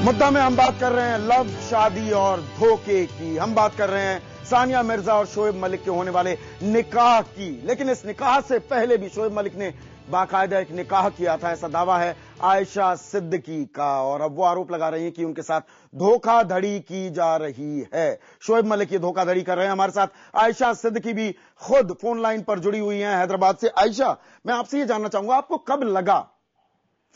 मुद्दा में हम बात कर रहे हैं लव, शादी और धोखे की। हम बात कर रहे हैं सानिया मिर्जा और शोएब मलिक के होने वाले निकाह की। लेकिन इस निकाह से पहले भी शोएब मलिक ने बाकायदा एक निकाह किया था, ऐसा दावा है आयशा सिद्दीकी का। और अब वो आरोप लगा रही हैं कि उनके साथ धोखाधड़ी की जा रही है। शोएब मलिक ये धोखाधड़ी कर रहे हैं। हमारे साथ आयशा सिद्दीकी भी खुद फोन लाइन पर जुड़ी हुई हैं हैदराबाद से। आयशा, मैं आपसे ये जानना चाहूंगा, आपको कब लगा,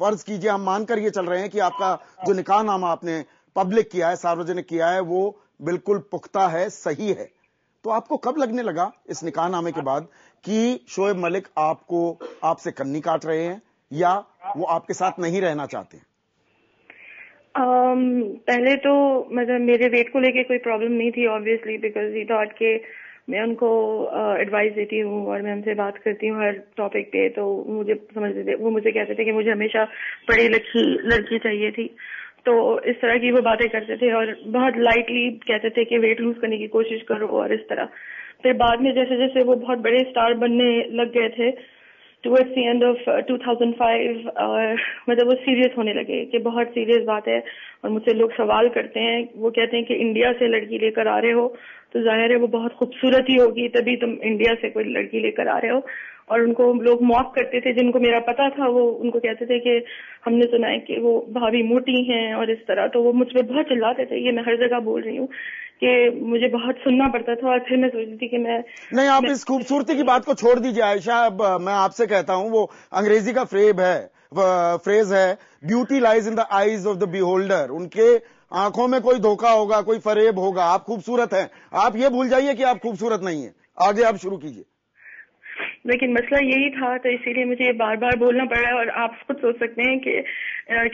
फर्ज कीजिए हम मानकर ये चल रहे हैं कि आपका जो निकाहनामा आपने पब्लिक किया है, सार्वजनिक किया है, वो बिल्कुल पुख्ता है, सही है, तो आपको कब लगने लगा इस निकाहनामे के बाद कि शोएब मलिक आपसे कन्नी काट रहे हैं या वो आपके साथ नहीं रहना चाहते? पहले तो मतलब मेरे वेट को लेके कोई प्रॉब्लम नहीं थी ऑब्वियसली, बिकॉज ही थॉट के मैं उनको एडवाइस देती हूँ और मैं उनसे बात करती हूँ हर टॉपिक पे, तो मुझे समझते थे, वो मुझे कहते थे कि मुझे हमेशा पढ़ी लिखी लड़की चाहिए थी। तो इस तरह की वो बातें करते थे और बहुत लाइटली कहते थे कि वेट लूज करने की कोशिश करो और इस तरह। फिर बाद में जैसे जैसे वो बहुत बड़े स्टार बनने लग गए थे टुवर्ड्स द एंड ऑफ 2005, मतलब वो सीरियस होने लगे कि बहुत सीरियस बात है। और मुझसे लोग सवाल करते हैं, वो कहते हैं कि इंडिया से लड़की लेकर आ रहे हो तो जाहिर है वो बहुत खूबसूरत ही होगी, तभी तुम इंडिया से कोई लड़की लेकर आ रहे हो। और उनको लोग मॉक करते थे, जिनको मेरा पता था वो उनको कहते थे कि हमने सुना है कि वो भाभी मोटी हैं और इस तरह। तो वो मुझ पर बहुत चिल्लाते थे, ये मैं हर जगह बोल रही हूँ कि मुझे बहुत सुनना पड़ता था। और फिर मैं सोचती थी कि मैं नहीं, आप इस खूबसूरती की बात को छोड़ दीजिए आयशा। अब मैं आपसे कहता हूं, वो अंग्रेजी का फ्रेज है beauty lies in the eyes of the beholder. उनके आंखों में कोई धोखा होगा, कोई फरेब होगा। आप खूबसूरत हैं, आप ये भूल जाइए कि आप खूबसूरत नहीं है। आगे आप शुरू कीजिए। लेकिन मसला यही था, तो इसीलिए मुझे ये बार बार बोलना पड़ा है। और आप खुद सोच सकते हैं कि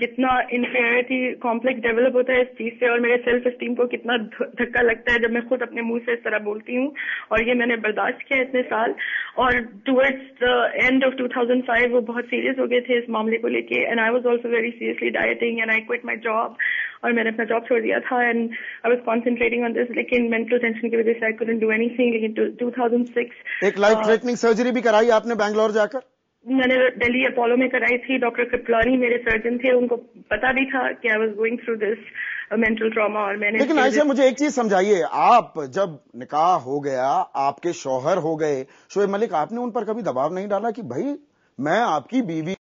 कितना इन्फीरियरिटी कॉम्प्लेक्स डेवलप होता है इस चीज से, और मेरे सेल्फ एस्टीम को कितना धक्का लगता है जब मैं खुद अपने मुंह से इस तरह बोलती हूँ। और ये मैंने बर्दाश्त किया इतने साल। और टुवर्ड्स द एंड ऑफ 2005 वो बहुत सीरियस हो गए थे इस मामले को लेके, and I was also very seriously dieting and I quit my job. और मैंने अपना जॉब छोड़ दिया था and I was concentrating on this, लेकिन मेंटल टेंशन की वजह से आई कुडंट डू एनीथिंग। लेकिन 2006 एक लाइफ थ्रेटनिंग सर्जरी भी कराई आपने बैंगलोर जाकर? मैंने दिल्ली अपोलो में कराई थी। डॉक्टर कृपलानी मेरे सर्जन थे, उनको पता भी था कि I was going through this mental trauma. और मैंने लेकिन आयशा, मुझे एक चीज समझाइए, आप जब निकाह हो गया, आपके शौहर हो गए शोएब मलिक, आपने उन पर कभी दबाव नहीं डाला कि भाई मैं आपकी बीवी